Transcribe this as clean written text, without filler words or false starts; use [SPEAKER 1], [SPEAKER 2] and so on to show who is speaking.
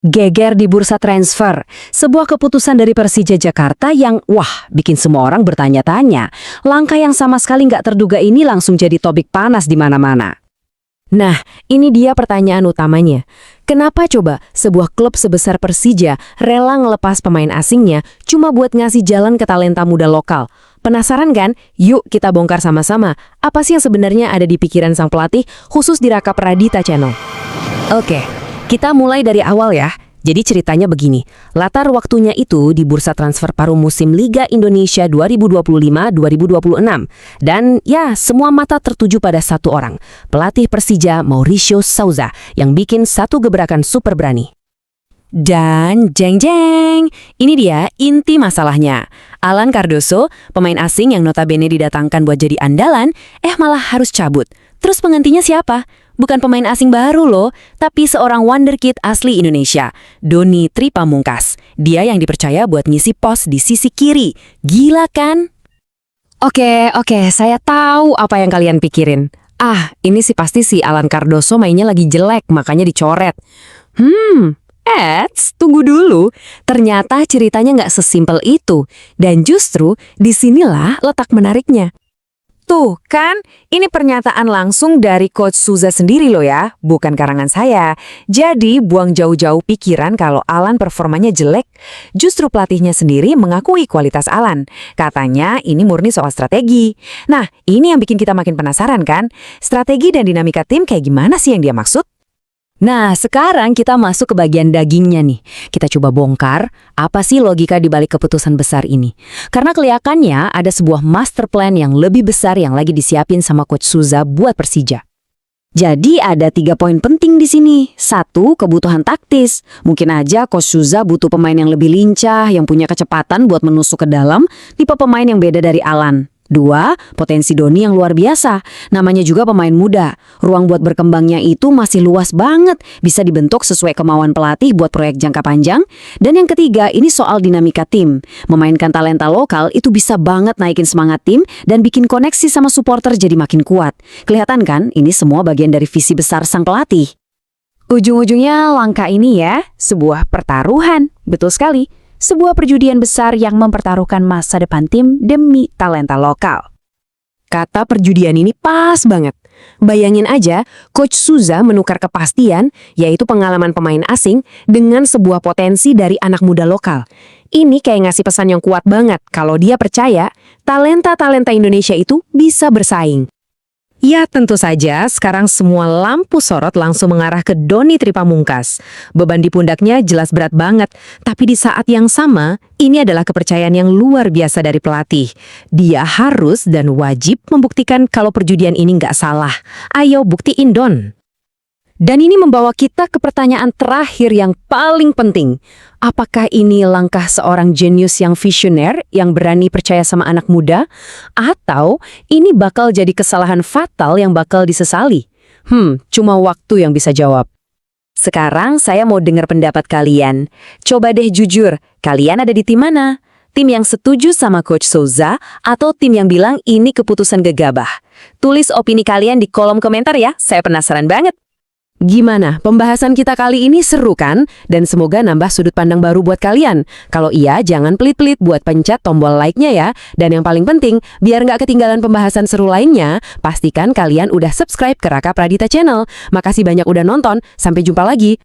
[SPEAKER 1] Geger di bursa transfer, sebuah keputusan dari Persija Jakarta yang, bikin semua orang bertanya-tanya. Langkah yang sama sekali nggak terduga ini langsung jadi topik panas di mana-mana.
[SPEAKER 2] Nah, ini dia pertanyaan utamanya. Kenapa coba sebuah klub sebesar Persija rela ngelepas pemain asingnya cuma buat ngasih jalan ke talenta muda lokal? Penasaran kan? Yuk kita bongkar sama-sama. Apa sih yang sebenarnya ada di pikiran sang pelatih khusus di Raka Pradita Channel?
[SPEAKER 1] Oke, kita mulai dari awal ya. Jadi ceritanya begini, latar waktunya itu di bursa transfer paruh musim Liga Indonesia 2025-2026. Dan ya, semua mata tertuju pada satu orang, pelatih Persija Mauricio Souza, yang bikin satu gebrakan super berani. Dan jeng-jeng, ini dia inti masalahnya. Alan Cardoso, pemain asing yang notabene didatangkan buat jadi andalan, malah harus cabut. Terus penggantinya siapa? Bukan pemain asing baru loh, tapi seorang wonderkid asli Indonesia, Doni Tripamungkas. Dia yang dipercaya buat ngisi pos di sisi kiri. Gila kan? Oke, saya tahu apa yang kalian pikirin. Ini sih pasti si Alan Cardoso mainnya lagi jelek, makanya dicoret. Tunggu dulu. Ternyata ceritanya nggak sesimpel itu. Dan justru disinilah letak menariknya. Tuh kan, ini pernyataan langsung dari Coach Souza sendiri loh ya, bukan karangan saya. Jadi buang jauh-jauh pikiran kalau Alan performanya jelek. Justru pelatihnya sendiri mengakui kualitas Alan. Katanya ini murni soal strategi. Nah, ini yang bikin kita makin penasaran kan? Strategi dan dinamika tim kayak gimana sih yang dia maksud? Nah, sekarang kita masuk ke bagian dagingnya nih. Kita coba bongkar, apa sih logika di balik keputusan besar ini? Karena kelihatannya ada sebuah master plan yang lebih besar yang lagi disiapin sama Coach Souza buat Persija. Jadi ada 3 poin penting di sini. 1, kebutuhan taktis. Mungkin aja Coach Souza butuh pemain yang lebih lincah, yang punya kecepatan buat menusuk ke dalam, tipe pemain yang beda dari Alan. 2, potensi Doni yang luar biasa. Namanya juga pemain muda. Ruang buat berkembangnya itu masih luas banget. Bisa dibentuk sesuai kemauan pelatih buat proyek jangka panjang. Dan yang ketiga, ini soal dinamika tim. Memainkan talenta lokal itu bisa banget naikin semangat tim dan bikin koneksi sama supporter jadi makin kuat. Kelihatan kan? Ini semua bagian dari visi besar sang pelatih. Ujung-ujungnya langkah ini ya, sebuah pertaruhan. Betul sekali. Sebuah perjudian besar yang mempertaruhkan masa depan tim demi talenta lokal. Kata perjudian ini pas banget. Bayangin aja, Coach Souza menukar kepastian, yaitu pengalaman pemain asing, dengan sebuah potensi dari anak muda lokal. Ini kayak ngasih pesan yang kuat banget kalau dia percaya talenta-talenta Indonesia itu bisa bersaing. Ya tentu saja, sekarang semua lampu sorot langsung mengarah ke Doni Tripamungkas. Beban di pundaknya jelas berat banget, tapi di saat yang sama, ini adalah kepercayaan yang luar biasa dari pelatih. Dia harus dan wajib membuktikan kalau perjudian ini nggak salah. Ayo buktiin Don. Dan ini membawa kita ke pertanyaan terakhir yang paling penting. Apakah ini langkah seorang jenius yang visioner, yang berani percaya sama anak muda? Atau ini bakal jadi kesalahan fatal yang bakal disesali? Cuma waktu yang bisa jawab. Sekarang saya mau dengar pendapat kalian. Coba deh jujur, kalian ada di tim mana? Tim yang setuju sama Coach Souza atau tim yang bilang ini keputusan gegabah? Tulis opini kalian di kolom komentar ya, saya penasaran banget. Gimana? Pembahasan kita kali ini seru kan? Dan semoga nambah sudut pandang baru buat kalian. Kalau iya, jangan pelit-pelit buat pencet tombol like-nya ya. Dan yang paling penting, biar nggak ketinggalan pembahasan seru lainnya, pastikan kalian udah subscribe ke Raka Pradita Channel. Makasih banyak udah nonton, sampai jumpa lagi.